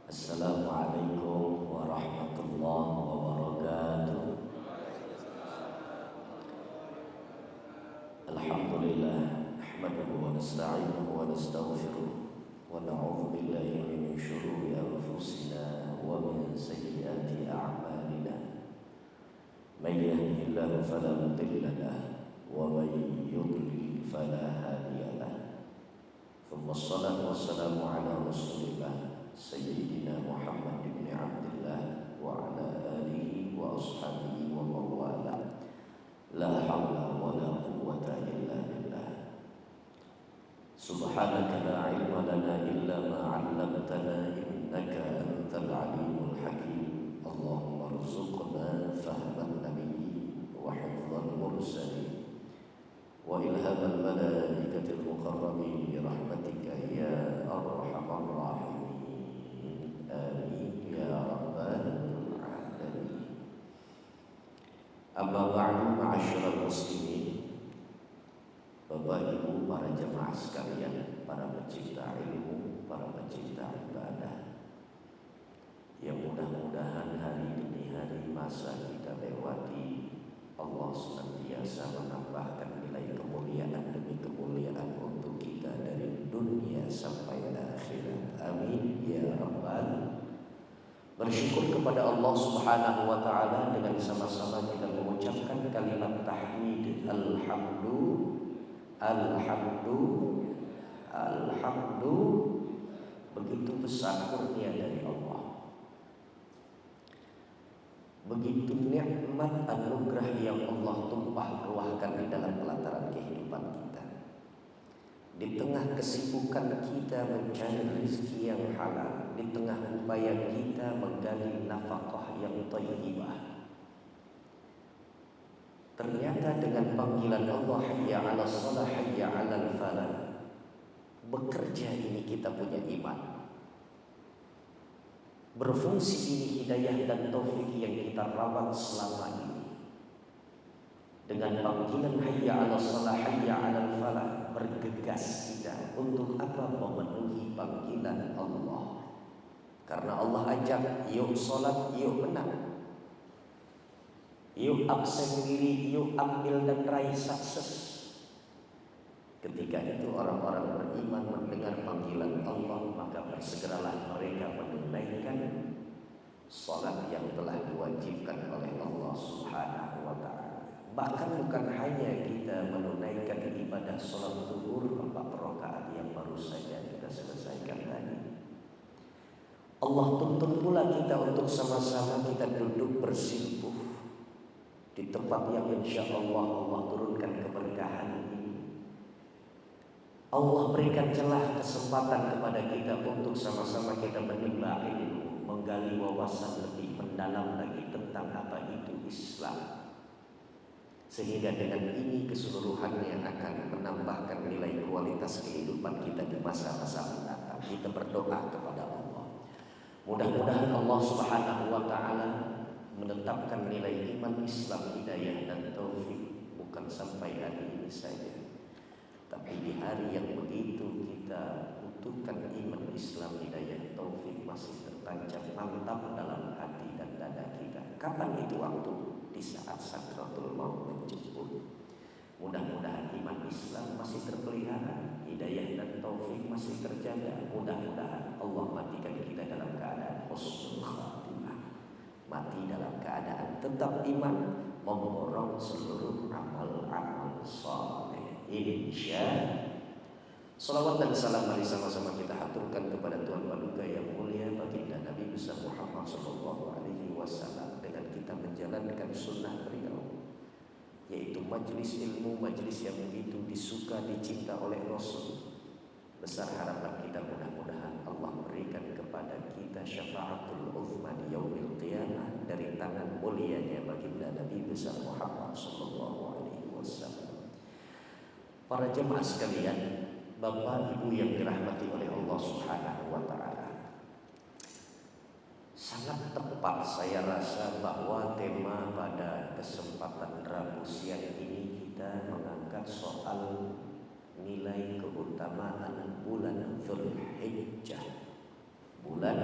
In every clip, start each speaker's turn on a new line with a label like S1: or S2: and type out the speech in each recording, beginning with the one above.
S1: Assalamualaikum warahmatullahi wabarakatuh. Alhamdulillah, nahmaduhu wa nasta'inuhu wa nastaghfiruh wa na'udzu billahi min syururi anfusina wa min sayyiati a'malina. May yahdihillahu fala mudilla lahu wa may yudlil fala hadiya lahu. Thumma assalatu wassalamu ala Rasulillah Sayyidina Muhammad ibn Abdullah wa ala alihi wa ashabihi wa mawala. La hawla wa la quwwata illa billah. Subhanaka la ilma lana illa ma 'allamtana innaka antal alimul hakim. Allahumma rzuqna fahman nabiyyi wa hifdzal mursalin wa ilhamal malaikatil muqarrabin bi rahmatika ya arhamar rahimin. Amin ya rabbal alamin. Amma ba'du, ma'asyiral muslimin, Bapak Ibu para jemaah sekalian, para pecinta ilmu, para pecinta ibadah, yang mudah-mudahan hari demi hari masa kita lewati, Allah senantiasa menambahkan nilai kemuliaan demi kemuliaan untuk kita dari dunia sampai akhirat. Amin ya rabbal. Bersyukur kepada Allah Subhanahu wa taala dengan sama-sama kita mengucapkan kalimat tahmid alhamdu. Begitu besar kurnia dari Allah. Begitu nikmat anugerah yang Allah tumpah ruahkan di dalam pelataran kehidupan kita. Di tengah kesibukan kita mencari rezeki yang halal, di tengah upaya kita menggali nafkah yang thayyibah, ternyata dengan panggilan Allah hayya 'alas shalah hayya 'alal falah, bekerja ini kita punya iman. Berfungsi ini hidayah dan taufik yang kita rawat selama ini. Dengan panggilan hayya 'alas shalah hayya 'alal falah, bergegas kita untuk apa? Memenuhi panggilan Allah. Karena Allah ajak, yuk sholat, yuk menang, yuk absen diri, yuk ambil dan raih sukses. Ketika itu orang-orang beriman mendengar panggilan Allah, maka bersegeralah mereka menunaikan sholat yang telah diwajibkan oleh Allah Subhanahu wa ta'ala. Bahkan bukan hanya kita menunaikan ibadah sholat zuhur 4 rakaat yang baru saja kita selesaikan tadi. Allah tuntut pula kita untuk sama-sama kita duduk bersimpuh di tempat yang insya Allah turunkan keberkahan ini. Allah berikan celah kesempatan kepada kita untuk sama-sama kita menimba ilmu, menggali wawasan lebih mendalam lagi tentang apa itu Islam. Sehingga dengan ini keseluruhannya akan menambahkan nilai kualitas kehidupan kita di masa-masa mendatang. Kita berdoa kepada Allah. Mudah-mudahan Allah Subhanahu wa ta'ala menetapkan nilai iman, Islam, hidayah dan taufik bukan sampai hari ini saja, tapi di hari yang begitu kita butuhkan iman, Islam, hidayah, taufik masih tertancap mantap dalam hati dan dada kita. Kapan itu waktu? Di saat sakratul maut menjemput. Mudah-mudahan iman, Islam masih terpelihara, hidayah dan taufik masih terjaga. Mudah-mudahan Allah matikan kita dalam keadaan husnul khatimah, mati dalam keadaan tetap iman, memborong seluruh amal-amal saleh. Insya. Salawat dan salam mari sama-sama kita haturkan kepada Tuhan Paduka yang mulia baginda Nabi besar Muhammad sallallahu alaihi wasallam, dengan kita menjalankan sunnah beliau, yaitu majlis ilmu, majlis yang begitu disuka, dicinta oleh Rasul. Besar harapan kita mudah-mudahan Allah berikan kepada kita syafaatul uzma di yaumil qiyamah dari tangan mulianya baginda Nabi besar Muhammad sallallahu alaihi wasallam. Para jemaah sekalian, Bapak Ibu yang dirahmati oleh Allah Subhanahu wa ta'ala, sangat tepat saya rasa bahwa tema pada kesempatan Rabu siang ini kita mengangkat soal nilai keutamaan bulan Dzulhijjah, bulan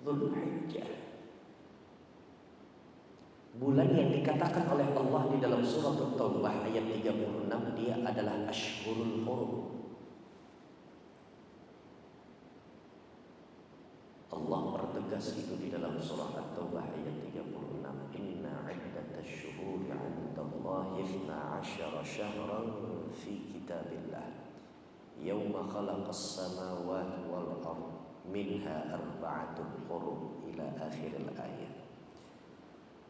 S1: Dzulhijjah. Bulan yang dikatakan oleh Allah di dalam surah At-Taubah ayat 36, dia adalah Ashhurul Hurum. Allah pertegas itu di dalam surah At-Taubah ayat 36. Inna 'iddatash syuhuri 'indallahi 12 syahran fi kitabillah yauma khalaqas samawati wal ardh minha arba'atun hurum ila akhiril ayat.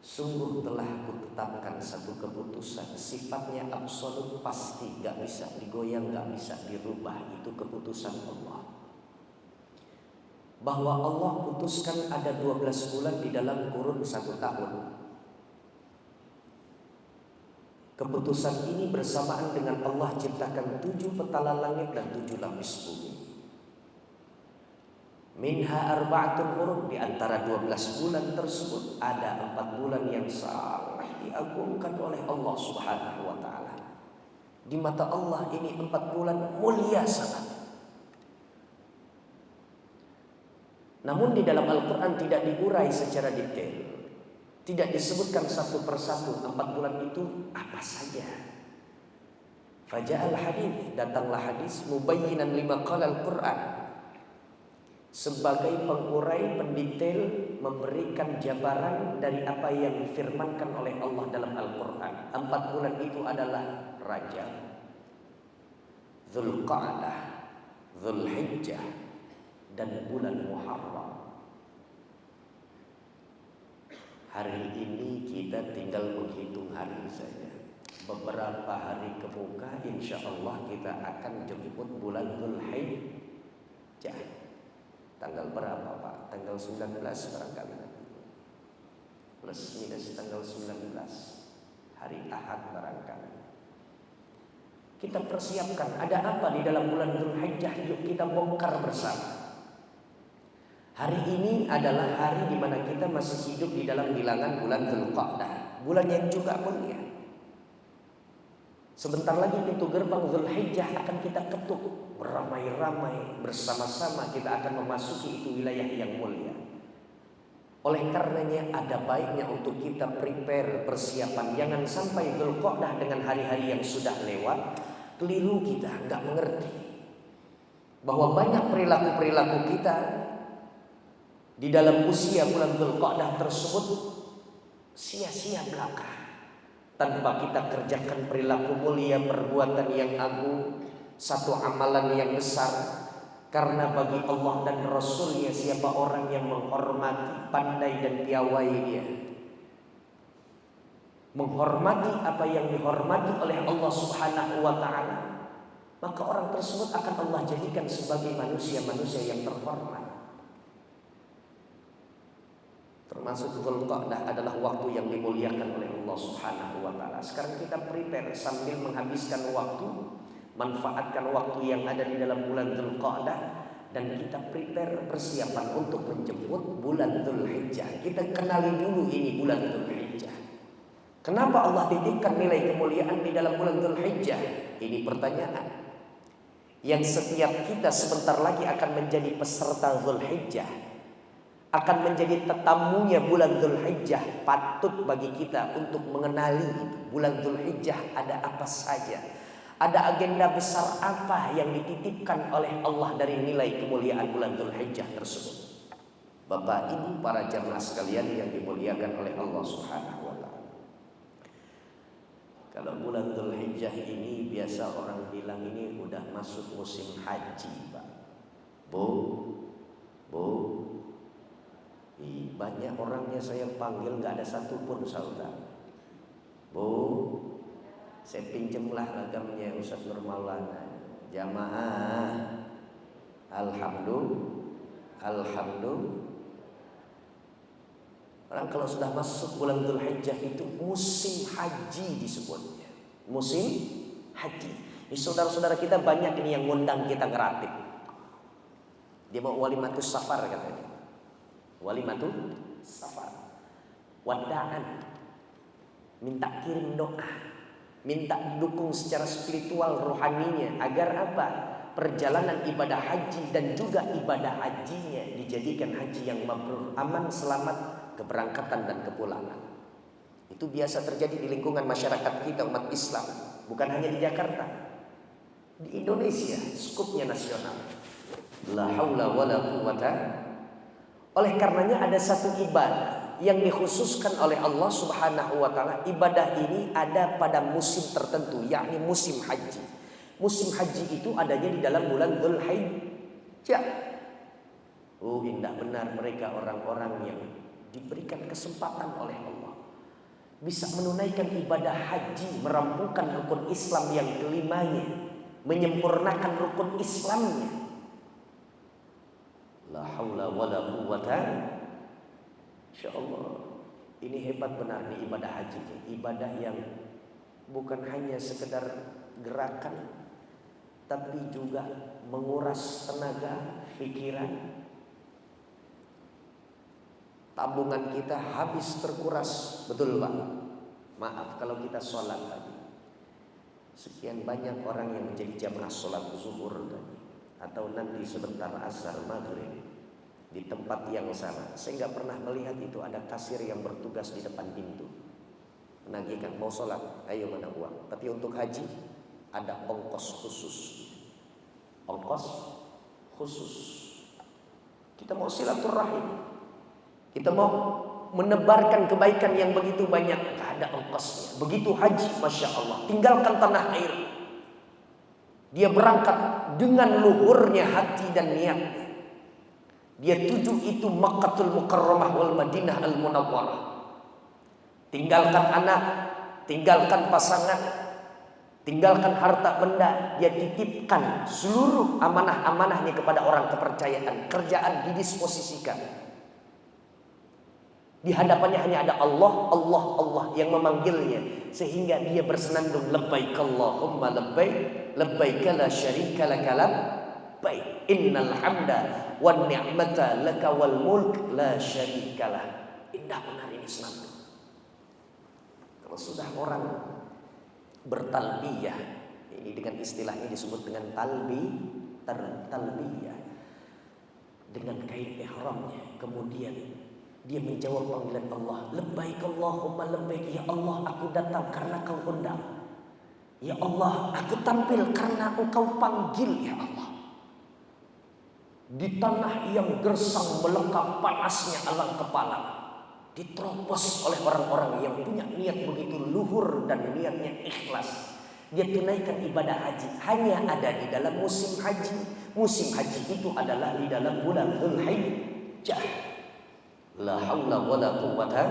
S1: Sungguh telah kutetapkan satu keputusan, sifatnya absolut, pasti, gak bisa digoyang, gak bisa dirubah. Itu keputusan Allah, bahwa Allah putuskan ada 12 bulan di dalam kurun 1 tahun. Keputusan ini bersamaan dengan Allah ciptakan 7 petala langit dan 7 lapis bumi. Minha arba'atun hurum, di antara 12 bulan tersebut ada 4 bulan yang sangat diagungkan oleh Allah Subhanahu wa taala. Di mata Allah ini 4 bulan mulia sangat. Namun di dalam Al-Qur'an tidak diurai secara detail. Tidak disebutkan satu persatu 4 bulan itu apa saja. Faja'al hadits, datanglah hadis mubayyinan lima qala Al-Qur'an, sebagai pengurai, pendetail, memberikan jabaran dari apa yang difirmankan oleh Allah dalam Al-Quran. 4 bulan itu adalah Rajab, Dzulqa'dah, Dzulhijjah, dan bulan Muharram. Hari ini kita tinggal menghitung hari saja. Beberapa hari ke muka insya Allah kita akan jemput bulan Dzulhijjah. Tanggal berapa Pak? Tanggal 19 barangkali nanti. Plus minus tanggal 19. Hari Ahad barangkali. Kita persiapkan ada apa di dalam bulan Dzulhijjah, yuk kita bongkar bersama. Hari ini adalah hari di mana kita masih hidup di dalam bilangan bulan Dzulqa'dah, bulan yang juga mulia. Sebentar lagi pintu gerbang Dzulhijjah akan kita ketuk, beramai-ramai bersama-sama kita akan memasuki itu wilayah yang mulia. Oleh karenanya ada baiknya untuk kita prepare, persiapan. Jangan sampai Dzulqa'dah dengan hari-hari yang sudah lewat keliru, kita nggak mengerti bahwa banyak perilaku-perilaku kita di dalam usia bulan Dzulqa'dah tersebut sia-sia belaka. Tanpa kita kerjakan perilaku mulia, perbuatan yang agung, satu amalan yang besar. Karena bagi Allah dan Rasulnya, siapa orang yang menghormati, pandai dan piawai dia, menghormati apa yang dihormati oleh Allah Subhanahu wa ta'ala, maka orang tersebut akan Allah jadikan sebagai manusia-manusia yang terhormat. Termasuk Dzulqa'dah adalah waktu yang dimuliakan oleh Allah Subhanahu wa ta'ala. Sekarang kita prepare sambil menghabiskan waktu, manfaatkan waktu yang ada di dalam bulan Dzulqa'dah, dan kita prepare persiapan untuk menjemput bulan Dzulhijjah. Kita kenali dulu ini bulan Dzulhijjah. Kenapa Allah titipkan nilai kemuliaan di dalam bulan Dzulhijjah? Ini pertanyaan yang setiap kita sebentar lagi akan menjadi peserta Dzulhijjah, akan menjadi tetamunya bulan Dzulhijjah. Patut bagi kita untuk mengenali bulan Dzulhijjah ada apa saja, ada agenda besar apa yang dititipkan oleh Allah dari nilai kemuliaan bulan Dzulhijjah tersebut. Bapak Ibu para jamaah sekalian yang dimuliakan oleh Allah Subhanahu wa ta'ala. Kalau bulan Dzulhijjah ini biasa orang bilang ini udah masuk musim haji, Pak. Bu, banyak orangnya saya panggil nggak ada satupun saudara. Bu, saya pinjemlah ragamnya Ustaz Nur Maulana. Jamaah, alhamdulillah. Orang kalau sudah masuk bulan Dzulhijjah itu musim haji disebutnya. Musim haji. Ini saudara-saudara kita banyak ini yang ngundang kita ngerapit. Dia mau walimatus safar katanya. Walimatul safar, wadaan, minta kirim doa, minta didukung secara spiritual rohaninya, agar apa? perjalanan ibadah haji dan juga ibadah hajinya dijadikan haji yang mabrur, aman, selamat keberangkatan dan kepulangan. Itu biasa terjadi di lingkungan masyarakat kita umat Islam, bukan hanya di Jakarta, di Indonesia, skupnya nasional. La haula wala quwata. Oleh karenanya ada satu ibadah yang dikhususkan oleh Allah Subhanahu wa taala. Ibadah ini ada pada musim tertentu, yakni musim haji. Musim haji itu adanya di dalam bulan Dzulhijjah. Oh, indah benar mereka orang-orang yang diberikan kesempatan oleh Allah bisa menunaikan ibadah haji, merampungkan rukun Islam yang kelimanya, menyempurnakan rukun Islamnya. La haula wala quwata. Insyaallah ini hebat benar nih ibadah haji, ibadah yang bukan hanya sekedar gerakan tapi juga menguras tenaga, pikiran. Tabungan kita habis terkuras, betul Pak? Maaf kalau kita sholat tadi, sekian banyak orang yang menjadi jamaah sholat zuhur tadi, atau nanti sebentar asar maghrib di tempat yang sama. Saya nggak pernah melihat itu ada kasir yang bertugas di depan pintu menagihkan mau sholat, ayo mana uang. Tapi untuk haji ada ongkos khusus. Ongkos khusus. Kita mau silaturahim, kita mau menebarkan kebaikan yang begitu banyak, gak ada ongkosnya. Begitu haji, Masya Allah, tinggalkan tanah air, dia berangkat dengan luhurnya hati dan niatnya. Dia tuju itu Makkahul Mukarramah wal Madinah al Munawwarah. Tinggalkan anak, tinggalkan pasangan, tinggalkan harta benda, dia titipkan seluruh amanah-amanahnya kepada orang kepercayaan. Kerjaan didisposisikan. Di hadapannya hanya ada Allah, Allah, Allah yang memanggilnya, sehingga dia bersenandung labbaik Allahumma labbaik, labbaik la syarika laka labbaik, innal hamda wan ni'mata laka wal mulk la syarikalah. Indah benar ini senandung. Kalau sudah orang bertalbiyah, ini dengan istilahnya disebut dengan talbiyah, dengan kain ihramnya, kemudian dia menjawab panggilan Allah, labbaik Allahumma labbaik, ya Allah aku datang karena kau undang, ya Allah aku tampil karena engkau panggil, ya Allah. Di tanah yang gersang melekap panasnya alang kepala, diterobos oleh orang-orang yang punya niat begitu luhur dan niatnya ikhlas. Dia tunaikan ibadah haji, hanya ada di dalam musim haji. Musim haji itu adalah di dalam bulan Dzulhijjah. La haula wala quwata.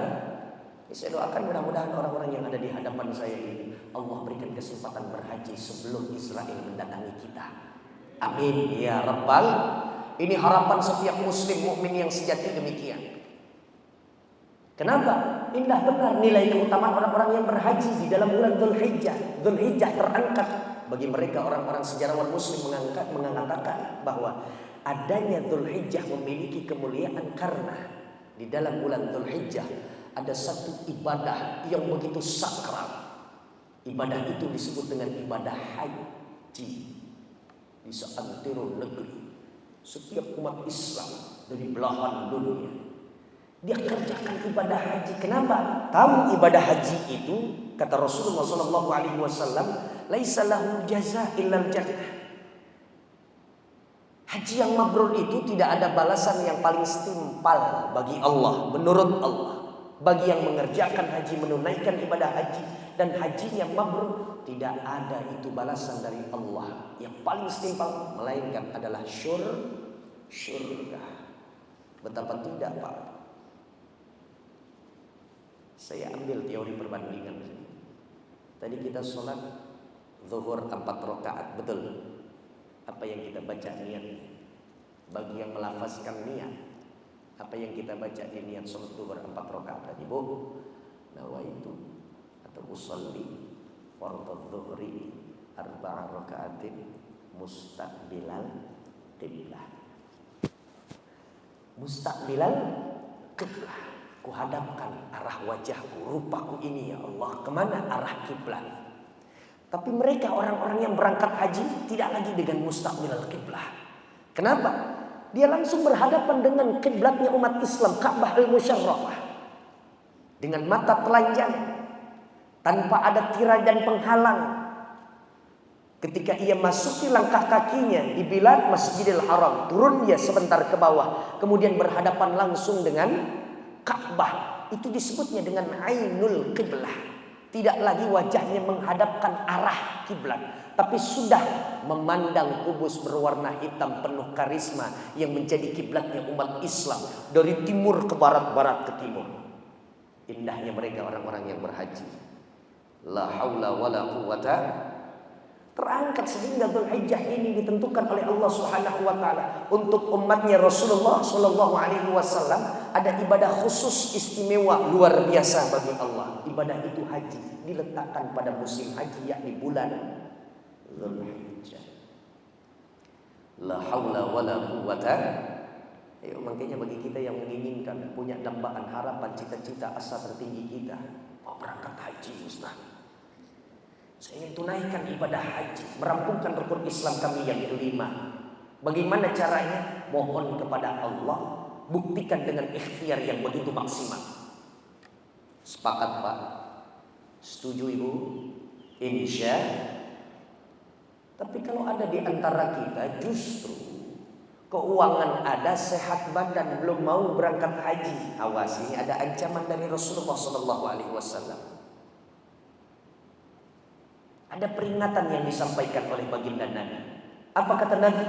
S1: Saya doakan mudah-mudahan orang-orang yang ada di hadapan saya ini Allah berikan kesempatan berhaji sebelum Israel mendatangi kita. Amin ya rabbal. Ini harapan setiap muslim mukmin yang sejati demikian. Kenapa? Indah benar nilai keutamaan orang-orang yang berhaji di dalam bulan Dzulhijjah. Dzulhijjah terangkat bagi mereka orang-orang sejarawan muslim mengatakan bahwa adanya Dzulhijjah memiliki kemuliaan karena di dalam bulan Dzulhijjah ada satu ibadah yang begitu sakral. Ibadah itu disebut dengan ibadah haji. Di seantero negeri, setiap umat Islam dari belahan dunia, dia kerjakan ibadah haji. Kenapa? Tahu ibadah haji itu, kata Rasulullah SAW, laisa lahu jaza illal jannah. Haji yang mabrur itu tidak ada balasan yang paling setimpal bagi Allah, menurut Allah. Bagi yang mengerjakan haji, menunaikan ibadah haji dan hajinya mabrur, tidak ada itu balasan dari Allah yang paling setimpal, melainkan adalah syurga. Betapa tidak Pak? Saya ambil teori perbandingan. Tadi kita sholat zuhur 4 rakaat, betul? Apa yang kita baca niat? Bagi yang melafazkan niat, apa yang kita baca di niat sholat zuhur 4 rakaat tadi? Bu, nawaitu atau usolli fardhu dhuhri 4 rakaatin mustaqbilal qiblah. Mustaqbilal qiblah. Kuhadapkan arah wajahku, rupaku ini ya Allah kemana? Arah kiblat. Tapi mereka orang-orang yang berangkat haji tidak lagi dengan mustaqbilal qiblah. Kenapa? Dia langsung berhadapan dengan kiblatnya umat Islam, Ka'bah al-Musyarrafah. Dengan mata telanjang, tanpa ada tirai dan penghalang. Ketika ia masuki langkah kakinya di bilad Masjidil Haram, turun dia sebentar ke bawah, kemudian berhadapan langsung dengan Ka'bah. Itu disebutnya dengan Ainul Qiblah. Tidak lagi wajahnya menghadapkan arah kiblat, tapi sudah memandang kubus berwarna hitam penuh karisma yang menjadi kiblatnya umat Islam dari timur ke barat, barat ke timur. Indahnya mereka orang-orang yang berhaji. La haula wala quwata. Terangkat sehingga Dzulhijjah ini ditentukan oleh Allah Subhanahu wa taala untuk umatnya Rasulullah sallallahu alaihi wasallam, ada ibadah khusus istimewa luar biasa bagi Allah. Ibadah itu haji, diletakkan pada musim haji, yakni bulan Dzulhijjah. La haula wala quwata. Ayo, makanya bagi kita yang menginginkan, punya dambaan harapan, cita-cita, asa tertinggi kita, mau berangkat haji Ustaz, saya ingin tunaikan ibadah haji, merampungkan rukun Islam kami yang kelima. Bagaimana caranya? Mohon kepada Allah, buktikan dengan ikhtiar yang begitu maksimal. Sepakat Pak? Setuju Ibu? Insya. Tapi kalau ada di antara kita justru keuangan ada, sehat badan, belum mau berangkat haji, awas, ini ada ancaman dari Rasulullah SAW. Ada peringatan yang disampaikan oleh baginda Nabi. Apa kata Nabi?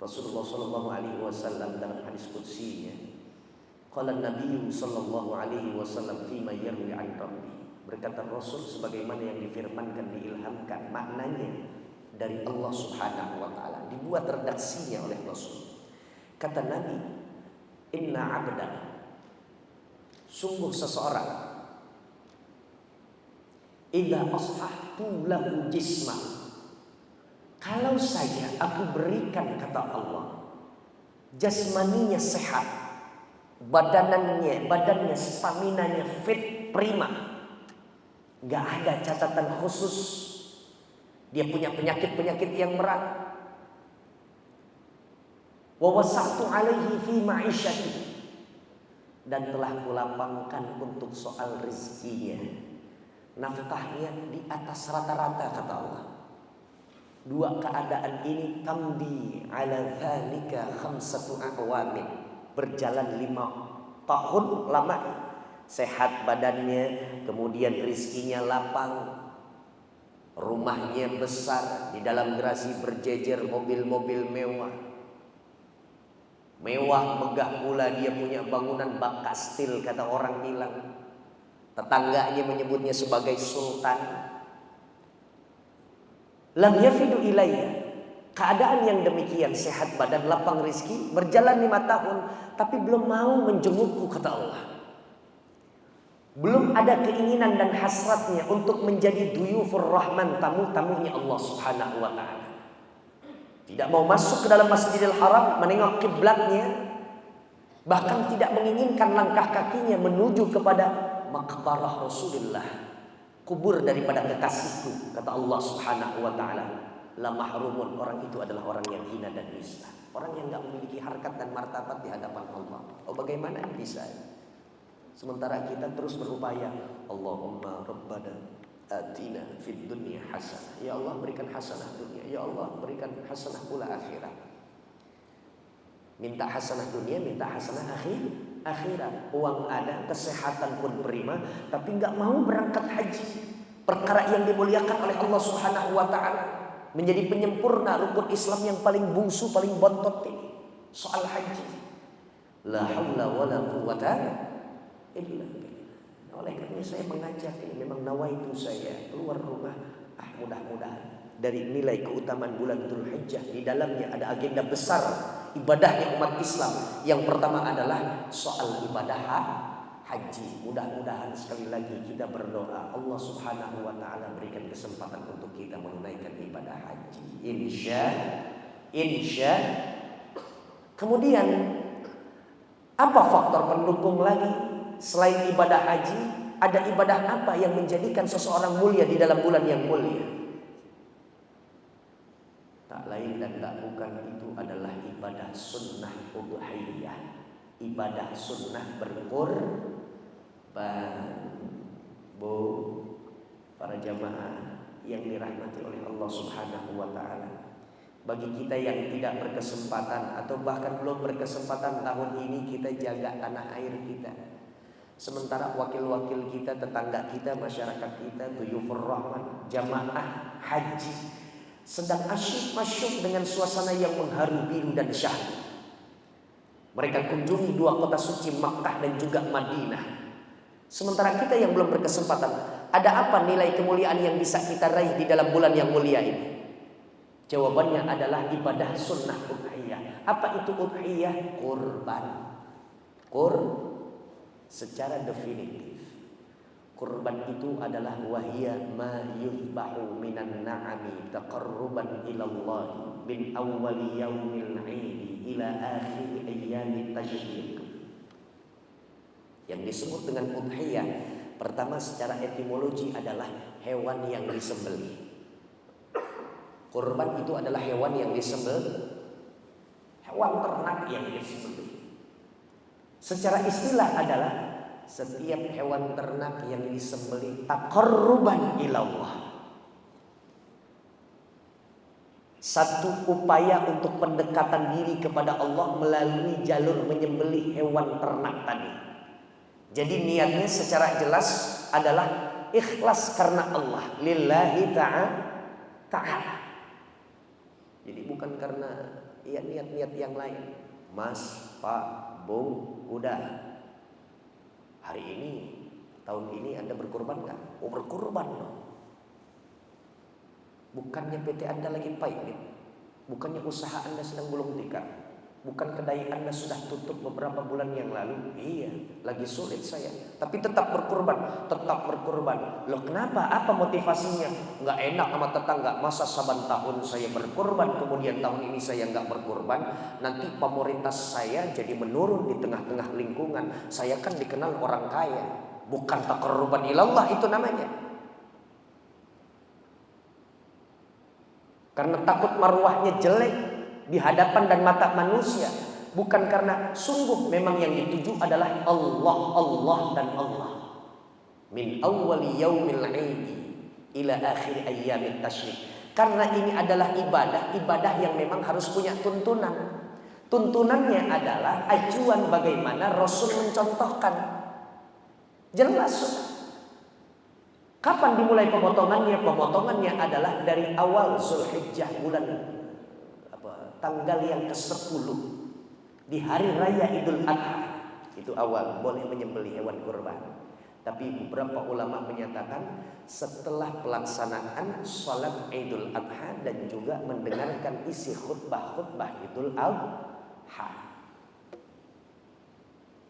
S1: Rasulullah SAW dalam hadis qudsinya, qala Nabi SAW fima yarwi an Rabbi. Berkata Rasul sebagaimana yang difirmankan, diilhamkan maknanya dari Allah Subhanahu wa taala, dibuat redaksinya oleh Rasul. Kata Nabi, inna abdan, sungguh seseorang, idza ashahtu lahu jisma, kalau saja aku berikan, kata Allah, jasmaninya sehat, badannya staminanya fit, prima, gak ada catatan khusus dia punya penyakit-penyakit yang berat. Wa wasa'tu alaihi fi ma'isyati, dan telah kulapangkan untuk soal rezekinya, nafkahnya di atas rata-rata, kata Allah. Dua keadaan ini tamdi ala dzalika khamsatu a'wamin, berjalan 5 tahun lama, sehat badannya, kemudian rizkinya lapang, rumahnya besar, di dalam gerasi berjejer mobil-mobil mewah, megah pula, dia punya bangunan bak kastil, kata orang bilang. Tetangganya menyebutnya sebagai sultan. Lam yafidu ilayya, keadaan yang demikian, sehat badan, lapang rizki, berjalan 5 tahun, tapi belum mau menjengukku, kata Allah. Belum ada keinginan dan hasratnya untuk menjadi duyufur rahman, tamu-tamunya Allah Subhanahu wa taala. Tidak mau masuk ke dalam Masjidil Haram, menengok kiblatnya, bahkan tidak menginginkan langkah kakinya menuju kepada maqbarah Rasulullah, kubur daripada kekasihku, kata Allah Subhanahu wa taala. La mahrumun, orang itu adalah orang yang hina dan nista, orang yang enggak memiliki harkat dan martabat di hadapan Allah. Oh, bagaimana ini bisa? Sementara kita terus berupaya, Allahumma rabbana atina fid dunya hasanah, ya Allah berikan hasanah dunia, ya Allah berikan hasanah pula akhirat. Minta hasanah dunia, minta hasanah akhirat. Uang ada, kesehatan pun prima, tapi nggak mau berangkat haji, perkara yang dimuliakan oleh Allah Subhanahu wa taala, menjadi penyempurna rukun Islam yang paling bungsu, paling bontot ini, soal haji. La haula wala quwata illa billah. Oleh karena saya mengajak ini, memang nawaitu saya keluar rumah, mudah-mudahan dari nilai keutamaan bulan Dzulhijjah, di dalamnya ada agenda besar ibadahnya umat Islam. Yang pertama adalah soal ibadah haji. Mudah-mudahan sekali lagi kita berdoa, Allah Subhanahu wa taala berikan kesempatan untuk kita menunaikan ibadah haji. Insya. Kemudian apa faktor pendukung lagi selain ibadah haji? Ada ibadah apa yang menjadikan seseorang mulia di dalam bulan yang mulia? Tak lain dan tak bukan itu adalah ibadah sunnah udhiyah. Ibadah sunnah berkurban. Bu, para jamaah yang dirahmati oleh Allah Subhanahu wa taala. Bagi kita yang tidak berkesempatan atau bahkan belum berkesempatan tahun ini, kita jaga tanah air kita. Sementara wakil-wakil kita, tetangga kita, masyarakat kita, Duyufur Rahman, jamaah haji sedang asyik masyuk dengan suasana yang mengharu biru dan syahdu. Mereka kunjungi dua kota suci Makkah dan juga Madinah. Sementara kita yang belum berkesempatan, ada apa nilai kemuliaan yang bisa kita raih di dalam bulan yang mulia ini? Jawabannya adalah ibadah sunnah udhiyah. Apa itu udhiyah? Kurban. Secara definitif, kurban itu adalah wahiyya ma yuzbahu minan na'ami taqarruban ila Allah min awwali yaumil 'id ila akhir ayyamit tasyrik. Yang disebut dengan udhiyah, pertama secara etimologi adalah hewan yang disembelih. Kurban itu adalah hewan yang disembelih, hewan ternak yang disembelih. Secara istilah adalah setiap hewan ternak yang disembelih taqarruban ilallah. Satu upaya untuk pendekatan diri kepada Allah melalui jalur menyembelih hewan ternak tadi. Jadi niatnya secara jelas adalah ikhlas karena Allah, lillahi ta'ala. Jadi bukan karena niat-niat yang lain. Mas, Pak, Bung, udah. Hari ini, tahun ini Anda berkorban nggak? Oh, berkorban dong. Bukannya PT Anda lagi pahit, bukannya usaha Anda sedang gulung tikar, bukan kedai Anda sudah tutup beberapa bulan yang lalu. Iya, lagi sulit saya, tapi tetap berkorban, tetap berkorban. Loh kenapa? Apa motivasinya? Nggak enak sama tetangga. Masa saban tahun saya berkorban, kemudian tahun ini saya nggak berkorban. Nanti pamoritas saya jadi menurun di tengah-tengah lingkungan. Saya kan dikenal orang kaya. Bukan taqarruban ilallah itu namanya. Karena takut marwahnya jelek di hadapan dan mata manusia, bukan karena sungguh memang yang dituju adalah Allah, Allah dan Allah. Min awwali yaumil 'id ila akhir ayyamit tasyrik. Karena ini adalah ibadah yang memang harus punya tuntunan. Tuntunannya adalah acuan bagaimana Rasul mencontohkan. Jelas. Kapan dimulai pemotongannya? Pemotongannya adalah dari awal Zulhijjah, bulan tanggal yang ke-10 di hari raya Idul Adha. Itu awal boleh menyembelih hewan kurban. Tapi beberapa ulama menyatakan setelah pelaksanaan salat Idul Adha dan juga mendengarkan isi khutbah Idul Adha.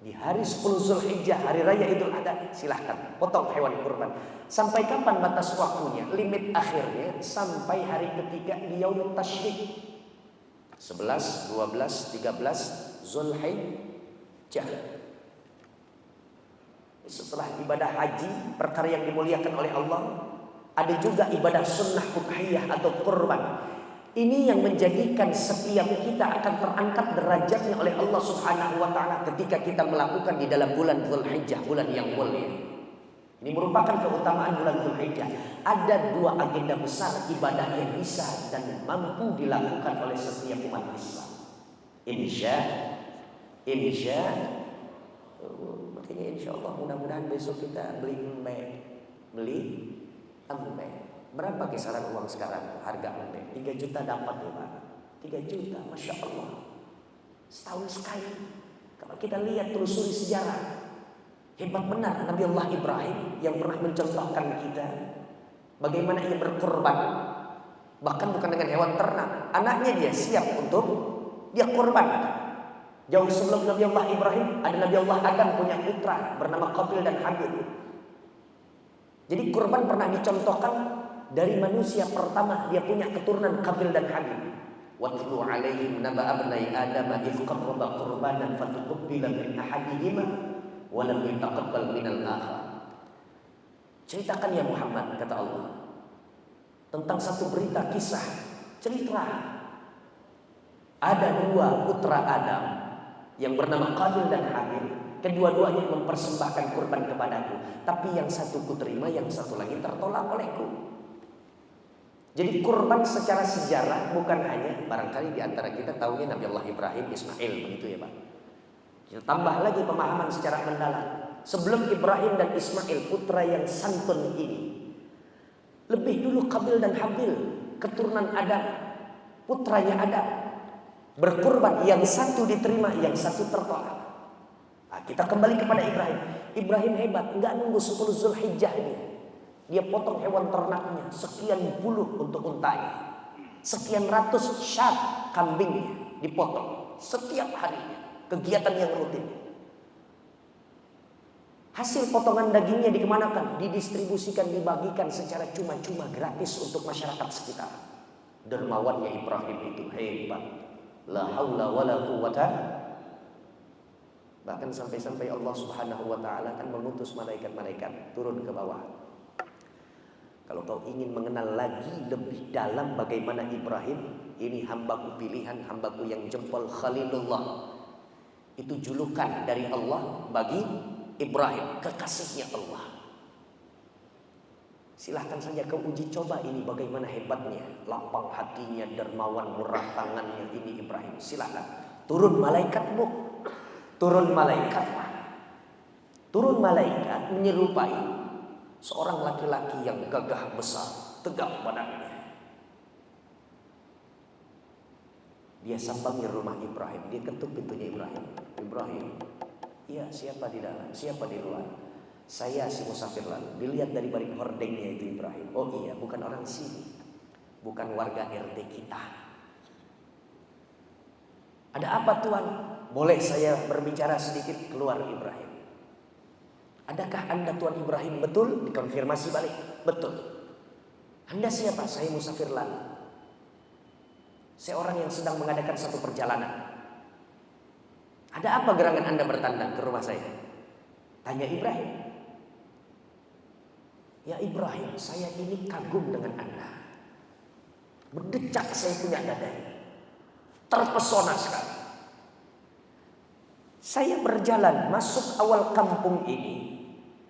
S1: Di hari 10 Zulhijjah, hari raya Idul Adha, silahkan potong hewan kurban. Sampai kapan batas waktunya? Limit akhirnya sampai hari ketiga di Yaumut Tasyrik. 11, 12, 13 Zulhijjah. Setelah ibadah haji, perkara yang dimuliakan oleh Allah, ada juga ibadah sunnah udhiyah atau kurban. Ini yang menjadikan setiap kita akan terangkat derajatnya oleh Allah Subhanahu wa taala ketika kita melakukan di dalam bulan Zulhijjah, bulan yang mulia. Ini merupakan keutamaan bulan Zulhijjah. Ada dua agenda besar ibadah yang bisa dan mampu dilakukan oleh setiap umat Islam. Makanya insyaallah mudah-mudahan besok kita beli embe. Berapa kisaran uang sekarang harga embe? 3 juta dapat ya Pak. 3 juta, Masya Allah. Setahun sekali. Kalau kita lihat telusuri sejarah, hebat benar Nabi Allah Ibrahim yang pernah mencontohkan kita bagaimana ia berkorban. Bahkan bukan dengan hewan ternak, anaknya dia siap untuk dia korban. Jauh sebelum Nabi Allah Ibrahim ada Nabi Allah Adam punya putra bernama Qabil dan Habil. Jadi korban pernah dicontohkan dari manusia pertama, dia punya keturunan Qabil dan Habil. Watlu alaihim naba'a abnai Adam idh qarraba qurbanan fatuqbila min ahadihima wa lam yutaqabbal minal akhar. Ceritakan ya Muhammad, kata Allah, tentang satu berita kisah, cerita. Ada dua putra Adam yang bernama Qabil dan Habil. Kedua-duanya mempersembahkan kurban kepadaku, tapi yang satu kuterima, yang satu lagi tertolak olehku. Jadi kurban secara sejarah bukan hanya, barangkali di antara kita tahunya Nabi Allah Ibrahim, Ismail, begitu ya Pak. Kita tambah lagi pemahaman secara mendalam. Sebelum Ibrahim dan Ismail, putra yang santun ini, lebih dulu Qabil dan Habil, keturunan Adam, putranya Adam, berkurban, yang satu diterima, yang satu tertolak. Nah, kita kembali kepada Ibrahim. Ibrahim hebat, nggak nunggu 10 Zulhijjah dia potong hewan ternaknya, sekian puluh untuk untanya, sekian ratus syat kambingnya dipotong setiap harinya, kegiatan yang rutin. Hasil potongan dagingnya dikemanakan? Didistribusikan, dibagikan secara cuma-cuma gratis untuk masyarakat sekitar. Dermawannya Ibrahim itu hebat. La haula wala quwata. Bahkan sampai-sampai Allah Subhanahu wa taala akan mengutus malaikat-malaikat turun ke bawah. Kalau kau ingin mengenal lagi lebih dalam bagaimana Ibrahim, ini hambaku pilihan, hambaku yang jempol, Khalilullah. Itu julukan dari Allah bagi Ibrahim, kekasihnya Allah. Silahkan saja kau uji coba ini bagaimana hebatnya, lapang hatinya, dermawan, murah tangannya ini Ibrahim. Silahkan. Turun malaikat bu, turun malaikat. Turun malaikat menyerupai seorang laki-laki yang gagah besar, tegak badannya. Dia sambangi rumah Ibrahim, dia ketuk pintunya Ibrahim. Ibrahim, iya, siapa di dalam, siapa di luar? Saya si musafir lalu. Dilihat dari balik hordengnya itu Ibrahim. Oh iya, bukan orang sini, bukan warga RT kita. Ada apa Tuan? Boleh saya berbicara sedikit? Keluar Ibrahim. Adakah Anda Tuan Ibrahim? Betul? Dikonfirmasi balik. Betul. Anda siapa? Saya musafir lalu. Saya orang yang sedang mengadakan satu perjalanan. Ada apa gerangan Anda bertandang ke rumah saya? Tanya Ibrahim. Ya Ibrahim, saya ini kagum dengan Anda. Berdecak saya punya dada ini. Terpesona sekali. Saya berjalan masuk awal kampung ini.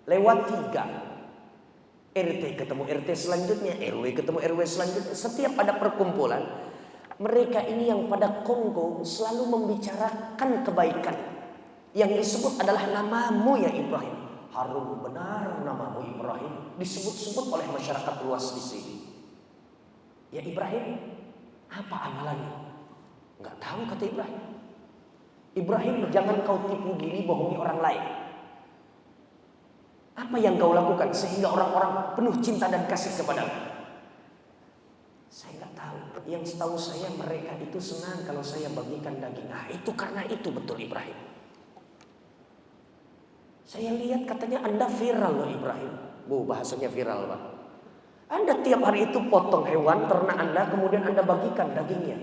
S1: Lewat 3 RT ketemu RT selanjutnya, RW ketemu RW selanjutnya. Setiap ada perkumpulan, mereka ini yang pada kongko selalu membicarakan kebaikan. Yang disebut adalah namamu ya Ibrahim. Harum benar namamu Ibrahim, disebut-sebut oleh masyarakat luas di sini. Ya Ibrahim, apa amalannya? Enggak tahu, kata Ibrahim. Ibrahim, jangan kau tipu diri, bohongi orang lain. Apa yang kau lakukan sehingga orang-orang penuh cinta dan kasih kepadamu? Saya nggak tahu. Yang setahu saya mereka itu senang kalau saya bagikan daging. Nah itu karena itu betul Ibrahim. Saya lihat katanya Anda viral loh Ibrahim. Bu, bahasanya viral Pak. Anda tiap hari itu potong hewan ternak Anda, kemudian Anda bagikan dagingnya.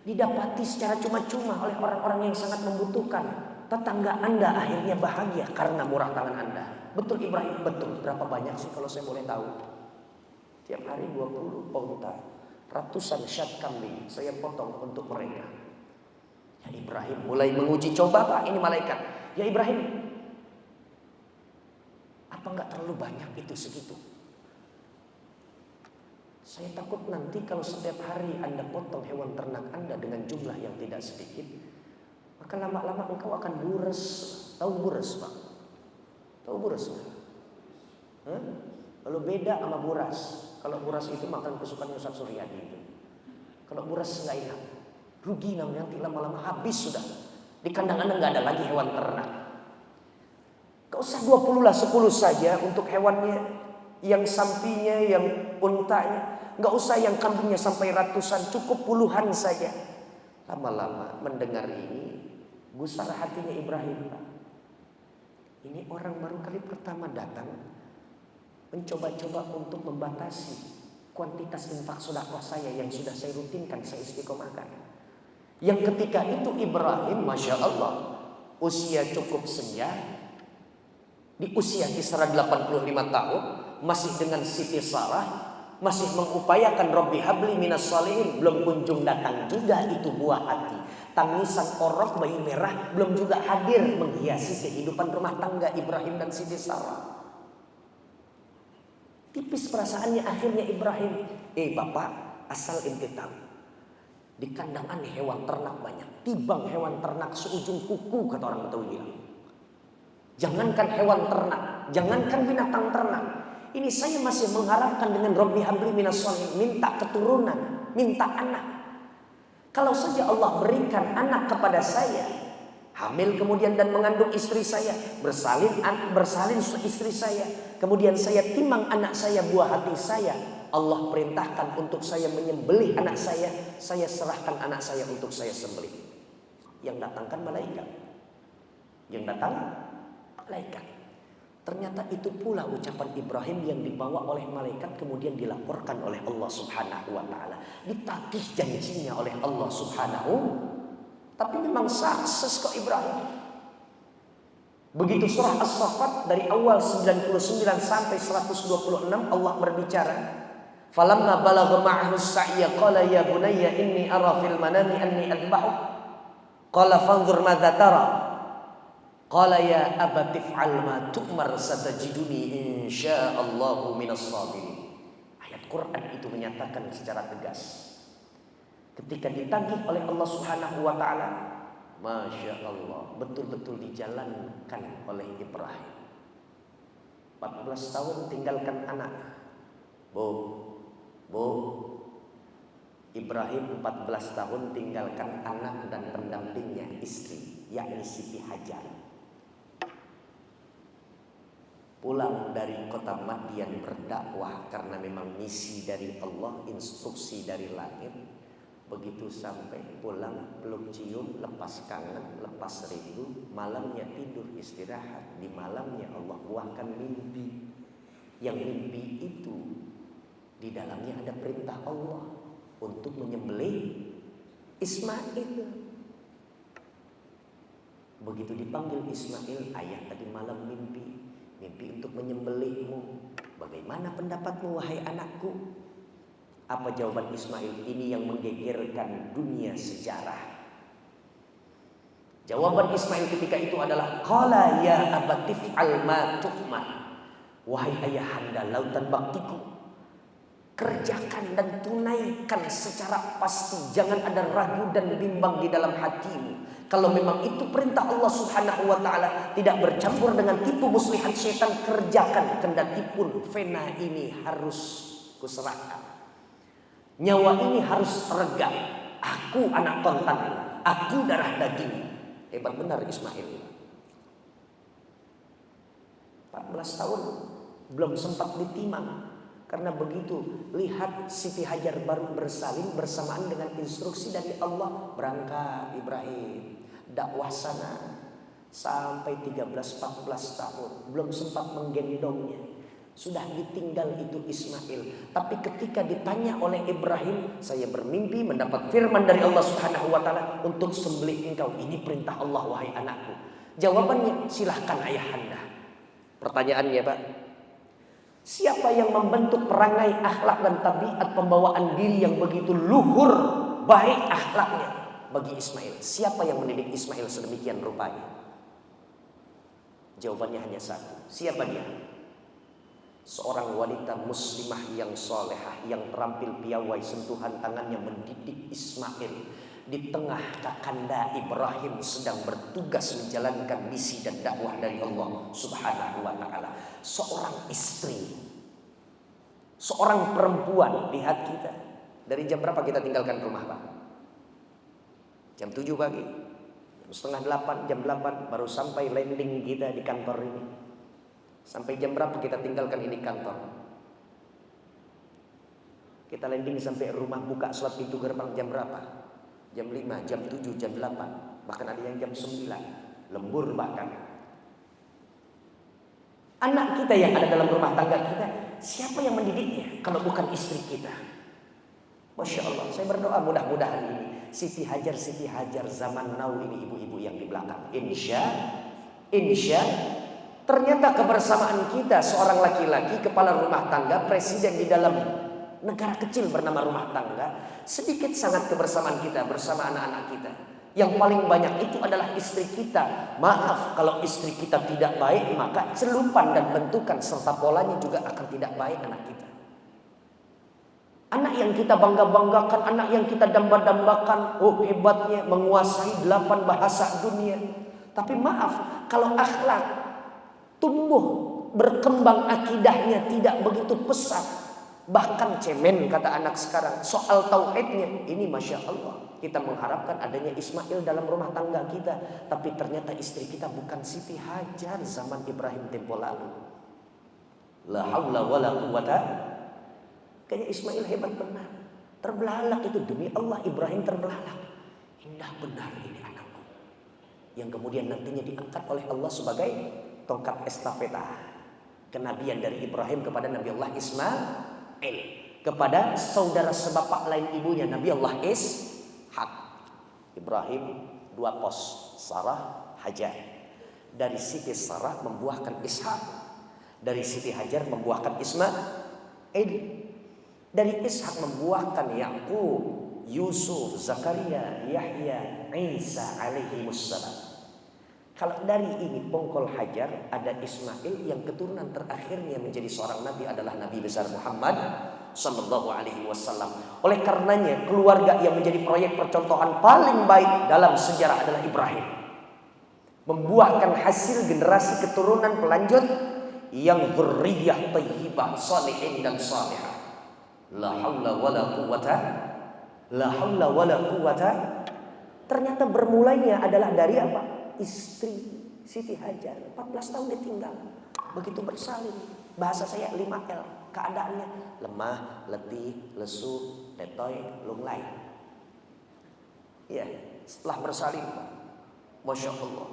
S1: Didapati secara cuma-cuma oleh orang-orang yang sangat membutuhkan. Tetangga Anda akhirnya bahagia karena murah tangan Anda. Betul Ibrahim? Betul. Berapa banyak sih kalau saya boleh tahu? Tiap hari 20 onta, ratusan syat kambing saya potong untuk mereka. Ya Ibrahim mulai menguji coba Pak ini malaikat. Ya Ibrahim, apa enggak terlalu banyak itu segitu? Saya takut nanti kalau setiap hari Anda potong hewan ternak Anda dengan jumlah yang tidak sedikit, maka lama-lama engkau akan buras. Tahu buras Pak? Tahu buras? Kalau beda sama buras. Kalau buras itu makan kesukaan Ustaz Suryadi itu. Kalau buras nggak enak, rugi namanya, nanti lama-lama habis sudah. Di kandang Anda nggak ada lagi hewan ternak. Gak usah 20 lah, 10 saja untuk hewannya, yang sapinya, yang untanya. Gak usah yang kambingnya sampai ratusan, cukup puluhan saja. Lama-lama mendengar ini, gusar hatinya Ibrahim. Ini orang baru kali pertama datang, mencoba-coba untuk membatasi kuantitas infak sedekah saya yang sudah saya rutinkan, saya istiqomahkan. Yang ketika itu Ibrahim, Masya Allah, usia cukup senja, di usia kisaran 85 tahun, masih dengan Siti Sarah, masih mengupayakan Rabbi habli minas shalihin, belum kunjung datang juga itu buah hati. Tangisan orok bayi merah belum juga hadir menghiasi kehidupan rumah tangga Ibrahim dan Siti Sarah. Tipis perasaannya akhirnya Ibrahim, bapak, asal ente tahu, di kandang aneh hewan ternak banyak, tibang hewan ternak seujung kuku, kata orang Betawi bilang. Jangankan hewan ternak, jangankan binatang ternak, ini saya masih mengharapkan dengan Rabbi habli minas shalihin, minta keturunan, minta anak. Kalau saja Allah berikan anak kepada saya, hamil kemudian dan mengandung istri saya, bersalin istri saya, kemudian saya timang anak saya, buah hati saya, Allah perintahkan untuk saya menyembelih anak saya serahkan anak saya untuk saya sembelih. Yang datang kan malaikat. Yang datang malaikat. Ternyata itu pula ucapan Ibrahim yang dibawa oleh malaikat kemudian dilaporkan oleh Allah Subhanahu wa taala. Ditagih janjinya oleh Allah Subhanahu. Tapi memang sukses kok Ibrahim. Begitu surah As-Saffat dari awal 99 sampai 126 Allah berbicara. Falamma balagha ma'ahu as-sa'ya qala ya bunayya inni ara fil manami anni adbahuk. Qala fanzur madza tara. Qala ya abati if'al ma tu'mar satajiduni insyaallahu minas sabirin. Ayat Quran itu menyatakan secara tegas. Ketika ditagih oleh Allah Subhanahu wa taala, Masya Allah, betul-betul dijalankan oleh Ibrahim. 14 tahun tinggalkan anak. Bu, Ibrahim 14 tahun tinggalkan anak dan pendampingnya istri, yakni Siti Hajar. Pulang dari kota Madian berdakwah karena memang misi dari Allah, instruksi dari langit. Begitu sampai pulang peluk cium, lepas kangen, lepas rindu, malamnya tidur istirahat. Di malamnya Allah buahkan mimpi. Yang mimpi itu di dalamnya ada perintah Allah untuk menyembelih Ismail. Begitu dipanggil Ismail, ayah tadi malam mimpi untuk menyembelihmu. Bagaimana pendapatmu wahai anakku? Apa jawaban Ismail? Ini yang menggegerkan dunia sejarah. Jawaban Ismail ketika itu adalah qala ya abatif al ma tu'mar. Wahai ayahanda lautan baktiku, kerjakan dan tunaikan secara pasti, jangan ada ragu dan bimbang di dalam hatimu. Kalau memang itu perintah Allah Subhanahu wa taala, tidak bercampur dengan tipu muslihat syaitan, kerjakan. Kendati pun fena ini harus kuserahkan, nyawa ini harus terega. Aku anak kontan, aku darah daging. Hebat benar Ismail. 14 tahun belum sempat ditimang. Karena begitu lihat Siti Hajar baru bersalin bersamaan dengan instruksi dari Allah, berangkat Ibrahim dakwah sana sampai 13-14 tahun belum sempat menggendongnya, sudah ditinggal itu Ismail. Tapi ketika ditanya oleh Ibrahim, saya bermimpi mendapat firman dari Allah Subhanahu wa taala untuk sembelih engkau, ini perintah Allah wahai anakku. Jawabannya, silahkan ayahanda. Pertanyaannya Pak, siapa yang membentuk perangai, akhlak dan tabiat pembawaan diri yang begitu luhur baik akhlaknya bagi Ismail? Siapa yang mendidik Ismail sedemikian rupanya? Jawabannya hanya satu. Siapa dia? Seorang wanita muslimah yang solehah, yang terampil piawai, sentuhan tangannya mendidik Ismail di tengah kakanda Ibrahim sedang bertugas menjalankan misi dan dakwah dari Allah Subhanahu wa taala. Seorang istri, seorang perempuan. Lihat kita, dari jam berapa kita tinggalkan rumah Pak? Jam 7 pagi, setengah 8, jam 8 baru sampai landing kita di kantor ini. Sampai jam berapa kita tinggalkan ini kantor? Kita landing sampai rumah, buka sholat pintu gerbang jam berapa? Jam 5, jam 7, jam 8. Bahkan ada yang jam 9. Lembur bahkan. Anak kita yang ada dalam rumah tangga kita, siapa yang mendidiknya kalau bukan istri kita? Masya Allah, saya berdoa mudah-mudahan ini Siti Hajar zaman now ini, ibu-ibu yang di belakang, insya Ternyata kebersamaan kita, seorang laki-laki kepala rumah tangga, presiden di dalam negara kecil bernama rumah tangga, sedikit sangat kebersamaan kita bersama anak-anak kita. Yang paling banyak itu adalah istri kita. Maaf, kalau istri kita tidak baik, maka celupan dan bentukan serta polanya juga akan tidak baik anak kita. Anak yang kita bangga-banggakan, anak yang kita damba-dambakan, oh hebatnya menguasai 8 bahasa dunia. Tapi maaf, kalau akhlak tumbuh, berkembang akidahnya tidak begitu pesat, bahkan cemen kata anak sekarang soal tauhidnya, ini Masya Allah. Kita mengharapkan adanya Ismail dalam rumah tangga kita, tapi ternyata istri kita bukan Siti Hajar zaman Ibrahim tempo lalu. La haula wala quwata. Kayaknya Ismail hebat benar, terbelalak itu, demi Allah Ibrahim terbelalak. Indah benar ini anakku, yang kemudian nantinya diangkat oleh Allah sebagai tongkat estafeta kenabian dari Ibrahim kepada Nabi Allah Ismail, kepada saudara sebapak lain ibunya Nabi Allah Ishak. Ibrahim 2 pos, Sarah, Hajar. Dari Siti Sarah membuahkan Ishak, dari Siti Hajar membuahkan Ismail, dari Ishak membuahkan Yakub, Yusuf, Zakaria, Yahya, Isa alaihi wassalam. Kalau dari ini Bongkol Hajar ada Ismail, yang keturunan terakhirnya menjadi seorang nabi adalah Nabi besar Muhammad sallallahu alaihi wasallam. Oleh karenanya keluarga yang menjadi proyek percontohan paling baik dalam sejarah adalah Ibrahim. Membuahkan hasil generasi keturunan pelanjut yang dzurriyyah thayyibah, salihin dan salihah. La haula wala quwata, la haula wala quwata. Ternyata bermulainya adalah dari apa? Istri Siti Hajar 14 tahun ditinggal, begitu bersalin. Bahasa saya 5L, keadaannya lemah, letih, lesu, letoy, lunglai. Ya, setelah bersalin, Masya Allah,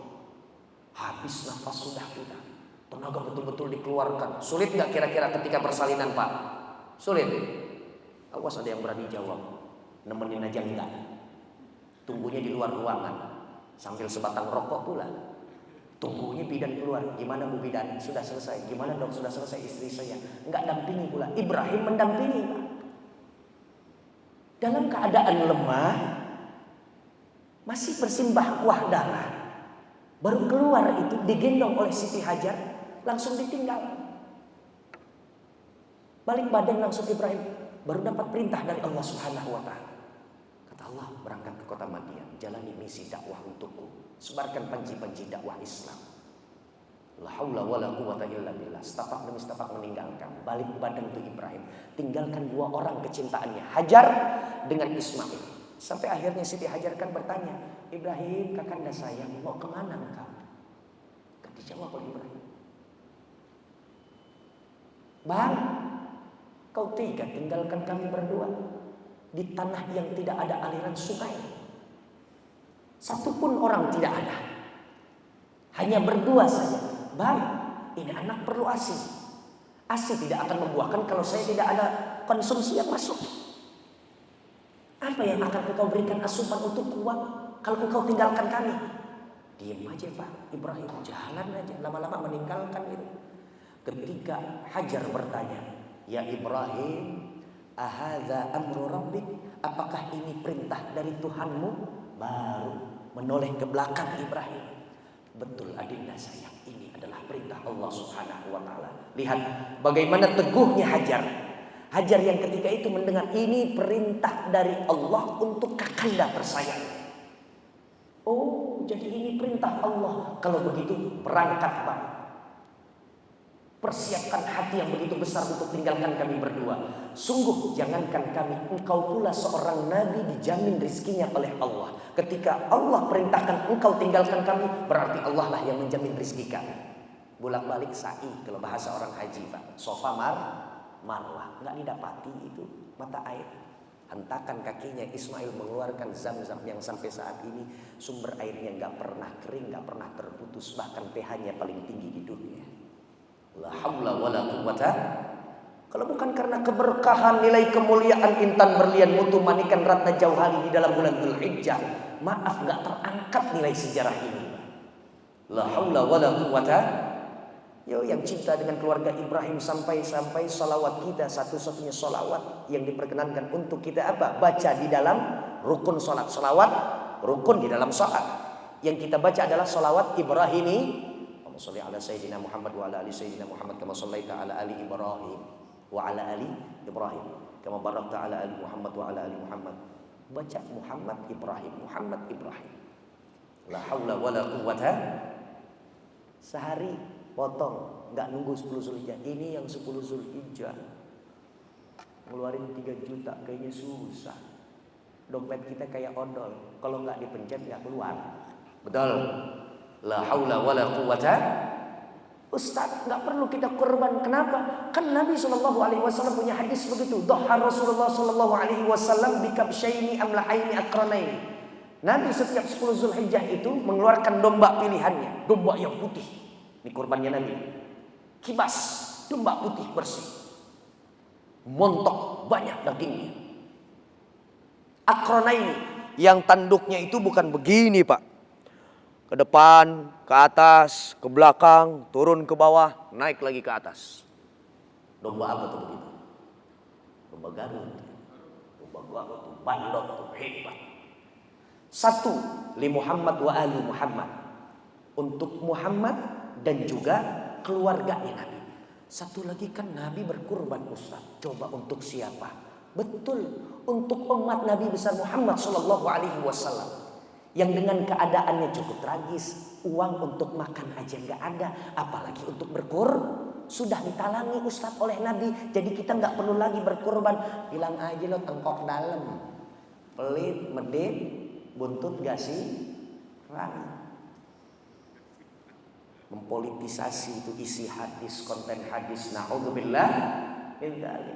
S1: habis nafas sudah kita, tenaga betul-betul dikeluarkan. Sulit gak kira-kira ketika persalinan Pak? Sulit. Awas ada yang berani jawab, nemenin aja enggak, tunggunya di luar ruangan sambil sebatang rokok pula. Tunggunya bidan keluar. Gimana Bu bidan? Sudah selesai. Gimana dok? Sudah selesai istri saya. Enggak dampingi pula. Ibrahim mendampingi Pak. Dalam keadaan lemah, masih bersimbah kuah darah, baru keluar itu digendong oleh Siti Hajar, langsung ditinggal. Balik badan langsung Ibrahim, baru dapat perintah dari Allah Subhanahu wa taala. Allah, berangkat ke kota Madian, jalani misi dakwah untukku, sebarkan panji-panji dakwah Islam. La haula wala quwata illa billah. Setapak demi setapak meninggalkan, balik badan tuh Ibrahim, tinggalkan 2 orang kecintaannya, Hajar dengan Ismail. Sampai akhirnya Siti Hajar kan bertanya, Ibrahim kakanda sayang, mau kemana engkau? Gak dijawab oleh Ibrahim. Bang, kau tega tinggalkan kami berdua di tanah yang tidak ada aliran sungai, satupun orang tidak ada, hanya berdua saja. Bang, ini anak perlu ASI. ASI tidak akan membuahkan kalau saya tidak ada konsumsi yang masuk. Apa yang akan engkau berikan asupan untuk kuat kalau engkau tinggalkan kami? Diam aja Pak Ibrahim, jalan aja, lama-lama meninggalkan itu. Ketika Hajar bertanya, ya Ibrahim, ahadza amru rabbik, apakah ini perintah dari Tuhanmu? Baru menoleh ke belakang Ibrahim. Betul adinda sayang, ini adalah perintah Allah Subhanahu wa taala. Lihat bagaimana teguhnya Hajar. Hajar yang ketika itu mendengar ini perintah dari Allah untuk kakanda tersayang. Oh, jadi ini perintah Allah. Kalau begitu berangkat Pak. Persiapkan hati yang begitu besar untuk tinggalkan kami berdua. Sungguh jangankan kami, engkau pula seorang nabi dijamin rizkinya oleh Allah. Ketika Allah perintahkan engkau tinggalkan kami, berarti Allah lah yang menjamin rizki kami. Bolak-balik sa'i kalau bahasa orang haji Pak. Sofa marwah, nggak didapati itu mata air. Hentakan kakinya Ismail mengeluarkan zam-zam yang sampai saat ini sumber airnya nggak pernah kering, nggak pernah terputus, bahkan pH-nya paling tinggi di dunia. La haula wala quwata. Kalau bukan karena keberkahan, nilai kemuliaan intan berlian mutu manikan ratna jauhari di dalam bulan Dzulhijjah, maaf gak terangkat nilai sejarah ini. La haula wala quwata Yo, yang cinta dengan keluarga Ibrahim sampai salawat kita satu-satunya salawat yang diperkenankan untuk kita apa? Baca di dalam rukun salat. Salawat rukun di dalam salat. Yang kita baca adalah salawat Ibrahimi. Allahumma sholli ala sayyidina Muhammad wa ala ali sayyidina Muhammad kama shallaita ala ali Ibrahim wa ala ali Ibrahim kama barakta ala ali Muhammad wa ala ali Muhammad. Baca Muhammad Ibrahim, Muhammad Ibrahim. La haula wala quwwata. Sehari potong, nggak nunggu 10 Zulhijjah. Ini yang 10 Zulhijjah ngeluarin 3 juta kayaknya susah. Dompet kita kayak odol, kalau nggak dipencet nggak keluar. Betul. La haula wala quwwata. Ustaz, nggak perlu kita korban. Kenapa? Kan Nabi SAW punya hadis begitu. Dhaha Rasulullah SAW bikabsyaini amlahaini akranaini. Nabi setiap 10 Zulhijjah itu mengeluarkan domba pilihannya, domba yang putih. Ini kurbannya Nabi. Kibas, domba putih bersih. Montok, banyak dagingnya. Akranaini, yang tanduknya itu bukan begini, Pak. Ke depan, ke atas, ke belakang, turun ke bawah, naik lagi ke atas. Domba apa tuh begitu? Domba Garut. Domba Garut tuh bandot tuh hebat. Satu, li Muhammad wa ali Muhammad. Untuk Muhammad dan juga keluarganya Nabi. Satu lagi kan Nabi berkurban, Ustaz. Coba untuk siapa? Betul, untuk umat Nabi besar Muhammad SAW. Yang dengan keadaannya cukup tragis, uang untuk makan aja nggak ada, apalagi untuk sudah ditalangi Ustadz oleh Nabi, jadi kita nggak perlu lagi berkurban. Bilang aja lo tengkok dalam, pelit, medit, buntut gak sih? Mempolitisasi itu isi hadis, konten hadis. Na'udzubillah.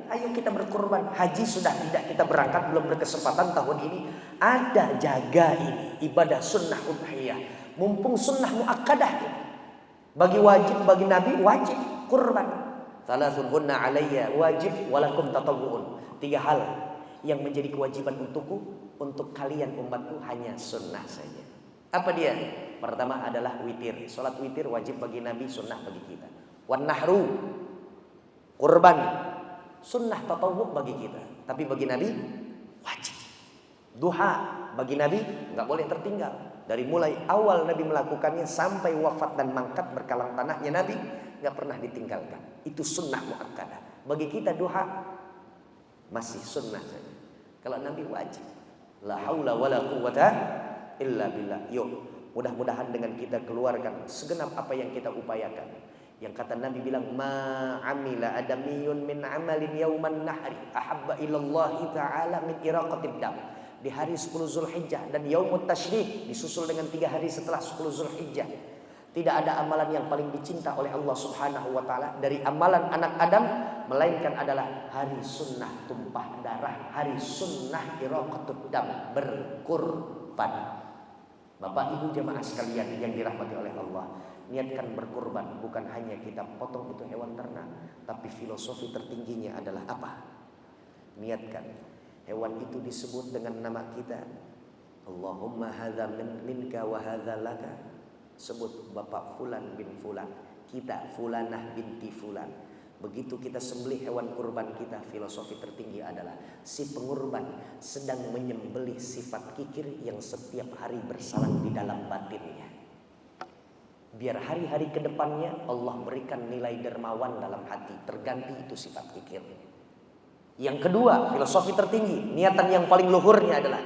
S1: Ayo kita berkurban. Haji sudah tidak kita berangkat, belum berkesempatan tahun ini. Ada, jaga ini ibadah sunnah udhiyah. Mumpung sunnah muakkadah bagi wajib, bagi Nabi wajib kurban. Thalathun hunna alayya wajib walakum tatawwu'un. 3 hal yang menjadi kewajiban untukku, untuk kalian umatku hanya sunnah saja. Apa dia? Pertama adalah witir. Salat witir wajib bagi Nabi, sunnah bagi kita. Wan nahru, kurban, sunnah tatawwu bagi kita, tapi bagi Nabi wajib. Duha bagi Nabi nggak boleh tertinggal. Dari mulai awal Nabi melakukannya sampai wafat dan mangkat berkalang tanahnya Nabi nggak pernah ditinggalkan. Itu sunnah muakkadah. Bagi kita duha masih sunnah saja. Kalau Nabi wajib. La haula wala quwwata illa billah. Yuk, mudah-mudahan dengan kita keluarkan segenap apa yang kita upayakan. Yang kata Nabi bilang, ma amila adamiyun min amalin yauman nahri ahabba ilallahi ta'ala min iraqatid dam. Di hari 10 Zulhijjah dan yaumut tasyrik disusul dengan 3 hari setelah 10 Zulhijjah. Tidak ada amalan yang paling dicinta oleh Allah Subhanahu wa taala dari amalan anak Adam melainkan adalah hari sunnah tumpah darah, hari sunnah iraqatud dam, berkurban. Bapak Ibu jamaah sekalian yang dirahmati oleh Allah, niatkan berkurban bukan hanya kita potong itu hewan ternak, tapi filosofi tertingginya adalah apa? Niatkan hewan itu disebut dengan nama kita. Allahumma hadza minka wa hadza laka. Sebut Bapak Fulan bin Fulan, kita Fulanah binti Fulan. Begitu kita sembelih hewan kurban kita, filosofi tertinggi adalah si pengurban sedang menyembelih sifat kikir yang setiap hari bersalang di dalam batinnya. Biar hari-hari ke depannya Allah berikan nilai dermawan dalam hati, terganti itu sifat kikir. Yang kedua, filosofi tertinggi, niatan yang paling luhurnya adalah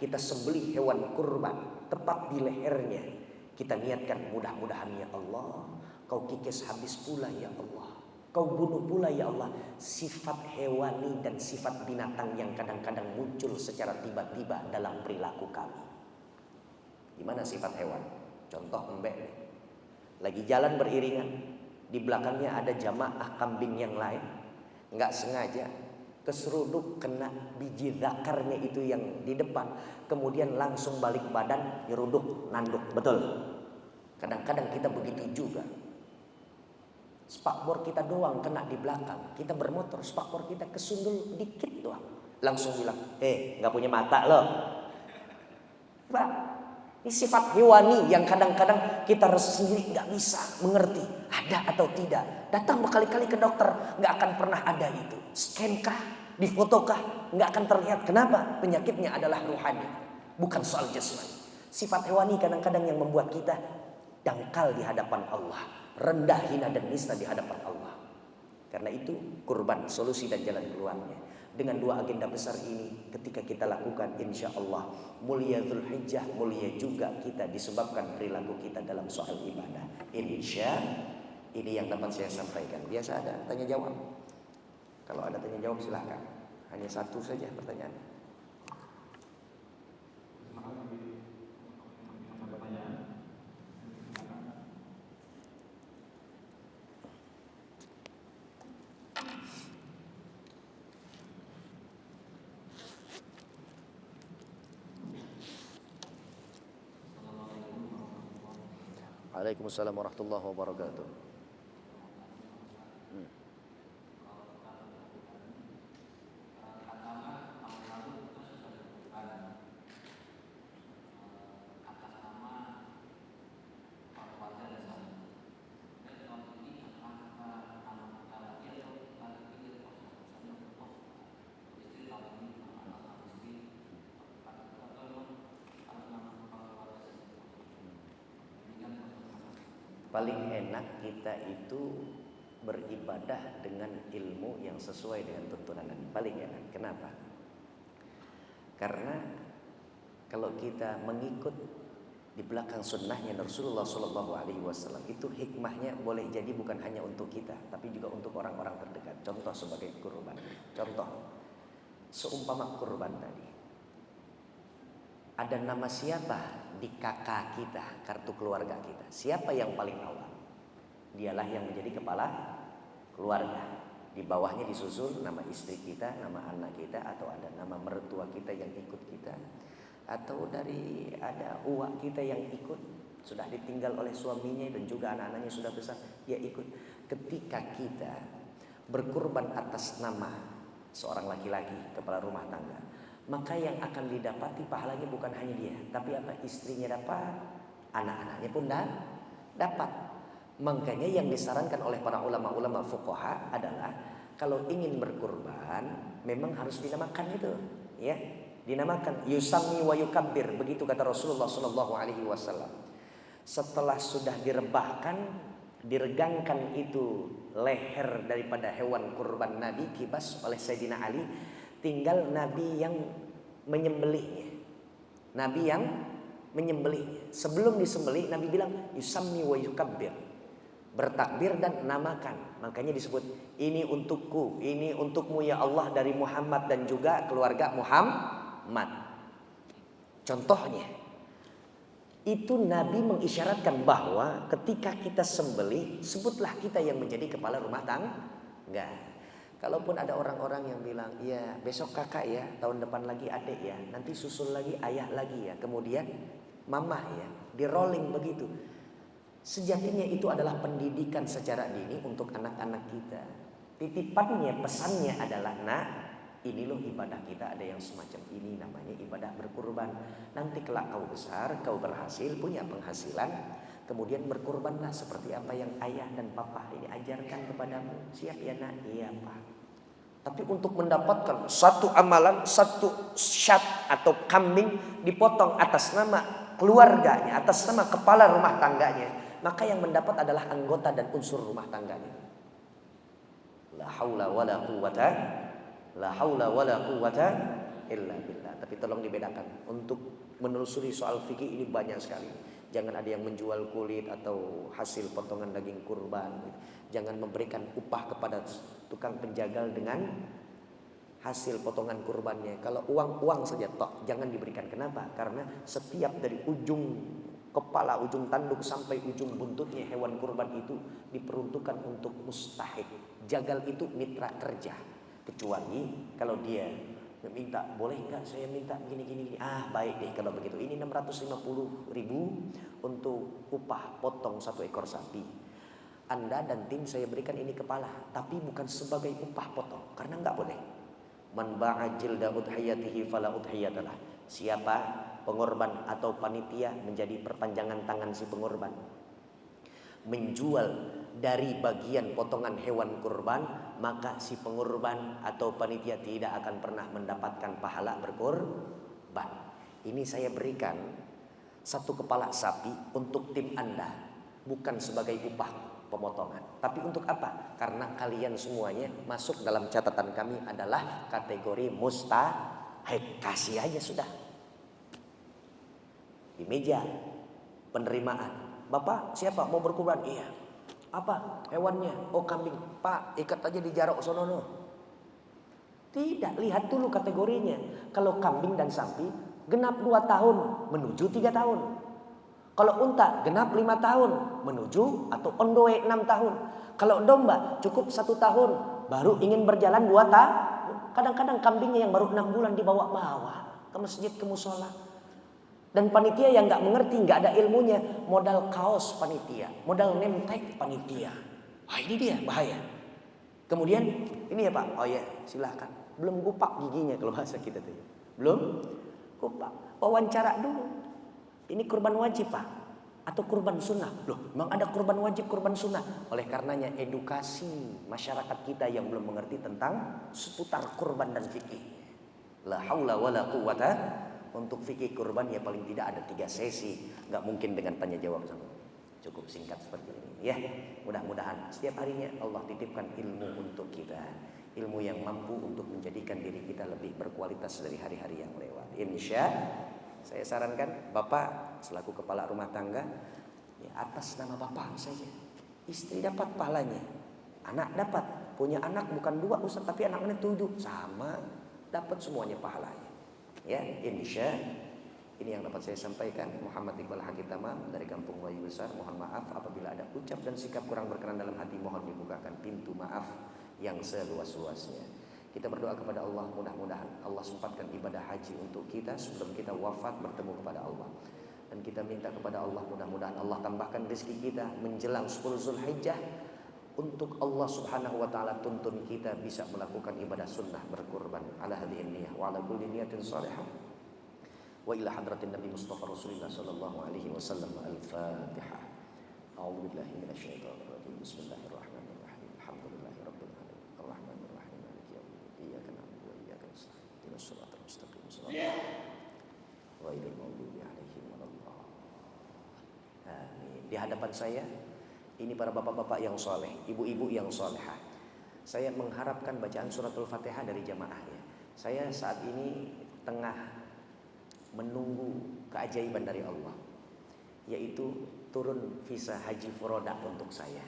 S1: kita sembelih hewan kurban tepat di lehernya. Kita niatkan mudah-mudahan ya Allah, kau kikis habis pula ya Allah, kau bunuh pula ya Allah sifat hewani dan sifat binatang yang kadang-kadang muncul secara tiba-tiba dalam perilaku kami. Gimana sifat hewan? Contoh embek nih. Lagi jalan beriringan, di belakangnya ada jamaah kambing yang lain, nggak sengaja keseruduk kena biji zakarnya itu yang di depan, kemudian langsung balik badan nyeruduk nanduk. Betul. Kadang-kadang kita begitu juga. Spakbor kita doang kena di belakang, kita bermotor spakbor kita kesundul dikit doang, langsung bilang, nggak punya mata loh. Pak, Ini sifat hewani yang kadang-kadang kita sendiri nggak bisa mengerti ada atau tidak. Datang berkali-kali ke dokter, nggak akan pernah ada itu. Scan kah, difotokah, nggak akan terlihat. Kenapa? Penyakitnya adalah ruhani, bukan soal jasmani. Sifat hewani kadang-kadang yang membuat kita dangkal di hadapan Allah, rendah, hina dan nista di hadapan Allah. Karena itu kurban solusi dan jalan keluarnya. Dengan dua agenda besar ini ketika kita lakukan, insya Allah mulia Dzulhijjah, mulia juga kita disebabkan perilaku kita dalam soal ibadah. Insya ini yang dapat saya sampaikan. Biasa ada tanya jawab. Kalau ada tanya jawab silakan. Hanya satu saja pertanyaan. Waalaikumsalam warahmatullahi wabarakatuh. Paling enak kita itu beribadah dengan ilmu yang sesuai dengan tuntunan Nabi. Paling enak. Kenapa? Karena kalau kita mengikut di belakang sunnahnya Rasulullah SAW, itu hikmahnya boleh jadi bukan hanya untuk kita, tapi juga untuk orang-orang terdekat. Contoh sebagai kurban. Contoh, seumpama kurban tadi, ada nama siapa di kakak kita, kartu keluarga kita? Siapa yang paling awal? Dialah yang menjadi kepala keluarga. Di bawahnya disusul nama istri kita, nama anak kita, atau ada nama mertua kita yang ikut kita, atau dari ada uak kita yang ikut, sudah ditinggal oleh suaminya dan juga anak-anaknya sudah besar, dia ikut. Ketika kita berkurban atas nama seorang laki-laki, kepala rumah tangga, maka yang akan didapati pahalanya bukan hanya dia, tapi apa? Istrinya dapat, anak-anaknya pun dapat. Makanya yang disarankan oleh para ulama-ulama fuqaha adalah kalau ingin berkurban memang harus dinamakan itu, ya, dinamakan yusammi wa yukabbir, begitu kata Rasulullah SAW. Setelah sudah direbahkan, diregangkan itu leher daripada hewan kurban Nabi kibas oleh Sayyidina Ali, tinggal Nabi yang menyembelihnya. Nabi yang menyembelihnya. Sebelum disembelih Nabi bilang yusammi wa yukabbir, bertakbir dan namakan. Makanya disebut ini untukku, ini untukmu ya Allah dari Muhammad dan juga keluarga Muhammad. Contohnya itu Nabi mengisyaratkan bahwa ketika kita sembelih, sebutlah kita yang menjadi kepala rumah tangga. Kalaupun ada orang-orang yang bilang, ya besok kakak ya, tahun depan lagi adik ya, nanti susul lagi ayah lagi ya, kemudian mamah ya, di rolling begitu. Sejatinya itu adalah pendidikan secara dini untuk anak-anak kita. Titipannya, pesannya adalah, nak, ini loh ibadah kita, ada yang semacam ini, namanya ibadah berkurban. Nanti kelak kau besar, kau berhasil, punya penghasilan, kemudian berkurbanlah seperti apa yang ayah dan papa ini ajarkan kepadamu. Siap ya nak? Iya pak. Tapi untuk mendapatkan satu amalan, satu syat atau kambing dipotong atas nama keluarganya, atas nama kepala rumah tangganya, maka yang mendapat adalah anggota dan unsur rumah tangganya. La haula wala quwata, la haula wala quwata illa billah. Tapi tolong dibedakan. Untuk menelusuri soal fikih ini banyak sekali. Jangan ada yang menjual kulit atau hasil potongan daging kurban. Jangan memberikan upah kepada tukang penjagal dengan hasil potongan kurbannya. Kalau uang saja tok, jangan diberikan. Kenapa? Karena setiap dari ujung kepala, ujung tanduk sampai ujung buntutnya hewan kurban itu diperuntukkan untuk mustahik. Jagal itu mitra kerja. Kecuali kalau dia meminta, boleh enggak saya minta gini. Baik deh kalau begitu. Ini 650.000 untuk upah potong satu ekor sapi. Anda dan tim saya berikan ini kepala, tapi bukan sebagai upah potong, karena enggak boleh. Man ba'a jilda udhiyatihi fala udhiyatalah. Siapa pengorban atau panitia menjadi perpanjangan tangan si pengorban. Menjual dari bagian potongan hewan kurban, maka si pengorban atau panitia tidak akan pernah mendapatkan pahala berkurban. Ini saya berikan satu kepala sapi untuk tim Anda, bukan sebagai upah pemotongan. Tapi untuk apa? Karena kalian semuanya masuk dalam catatan kami adalah kategori mustahik. Kasih aja sudah. Di meja penerimaan, Bapak siapa mau berkurban? Iya. Apa hewannya? Oh kambing. Pak ikat aja di jarak sonono. Tidak, lihat dulu kategorinya. Kalau kambing dan sapi genap 2 tahun menuju 3 tahun. Kalau unta genap 5 tahun menuju atau ondoe 6 tahun. Kalau domba cukup 1 tahun baru ingin berjalan 2 tahun. Kadang-kadang kambingnya yang baru 6 bulan dibawa-bawa ke masjid, ke musola. Dan panitia yang nggak mengerti, nggak ada ilmunya, modal kaos panitia, modal name tag panitia. Wah ini dia bahaya. Kemudian ini ya Pak, oh ya silahkan. Belum kupak giginya kalau bahasa kita tuh. Belum kupak. Wawancara dulu. Ini kurban wajib Pak atau kurban sunnah? Loh, memang ada kurban wajib, kurban sunnah. Oleh karenanya edukasi masyarakat kita yang belum mengerti tentang seputar kurban dan fikih. La haula wala quwata. Untuk fikih kurban ya paling tidak ada 3 sesi. Nggak mungkin dengan tanya jawab sama. Cukup singkat seperti ini. Ya, mudah-mudahan setiap harinya Allah titipkan ilmu untuk kita. Ilmu yang mampu untuk menjadikan diri kita lebih berkualitas dari hari-hari yang lewat. Insya saya sarankan Bapak selaku kepala rumah tangga, ya atas nama Bapak saja. Istri dapat pahalanya. Anak dapat. Punya anak bukan 2 Ustaz, tapi anaknya 7. Sama. Dapat semuanya pahalanya. Ya, insya ini yang dapat saya sampaikan. Muhammad Iqbal Hakim Tamam dari Kampung Wayu Besar. Mohon maaf apabila ada ucap dan sikap kurang berkenan dalam hati. Mohon dibukakan pintu maaf yang seluas-luasnya. Kita berdoa kepada Allah, mudah-mudahan Allah sempatkan ibadah haji untuk kita sebelum kita wafat bertemu kepada Allah. Dan kita minta kepada Allah, mudah-mudahan Allah tambahkan rezeki kita menjelang 10 Zulhijjah. Untuk Allah subhanahu wa ta'ala tuntun kita bisa melakukan ibadah sunnah berkurban ala hadhihi niyah wa ala kulli niyatin salihah wa ila hadratin Nabi Mustafa Rasulullah sallallahu alaihi wasallam. Al-Fatihah. A'udzu billahi minasyaitonir rajim. Bismillahirrahmanirrahim. Alhamdulillahi rabbil alamin. Arrahmanir rahim. Maliki yaumiddin. Iyyaka na'budu wa iyyaka nasta'in. Ihdinas siratal mustaqim. Ghairil maghdubi 'alaihim waladdallin. Amin. Di hadapan saya ini para bapak-bapak yang soleh, ibu-ibu yang solehah. Saya mengharapkan bacaan suratul Fatihah dari jamaahnya. Saya saat ini tengah menunggu keajaiban dari Allah, yaitu turun visa haji furoda untuk saya.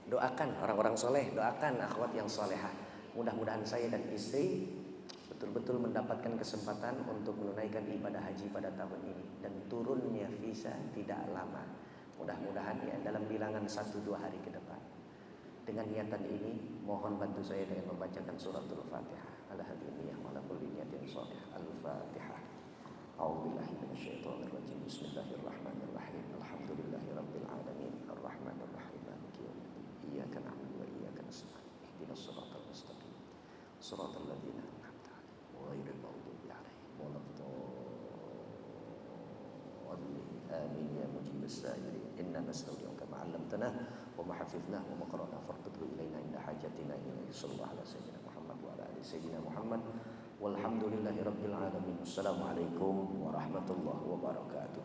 S1: Doakan orang-orang soleh, doakan akhwat yang solehah. Mudah-mudahan saya dan istri betul-betul mendapatkan kesempatan untuk menunaikan ibadah haji pada tahun ini. Dan turunnya visa tidak lama. Mudah-mudahan ya dalam bilangan 1-2 hari ke depan. Dengan niatan ini mohon bantu saya dengan membacakan suratul Fatihah. Ala hadiniyah wa ala kulli niyatin shalihah. Al-Fatihah. A'udzubillahi minasyaitonir rajim. Bismillahirrahmanirrahim. Alhamdulillahirabbil alamin. Arrahmanir rahim. Maliki yaumiddin. Iyyaka na'budu wa iyyaka nasta'in. Ihdinas siratal mustaqim. Shiratal ladzina an'amta 'alaihim ghairil maghdubi 'alaihim waladdallin. Amin ya mujibas sa'irin. Inna nastaudi'uka ma 'allamtana wa ma hafidhna wa ma qara'na fartudhu ilaina inda hajatina ilaihi. Sallallahu ala sayyidina Muhammad wa ala ali sayyidina Muhammad. Walhamdulillahi rabbil alamin. Assalamualaikum warahmatullahi wabarakatuh.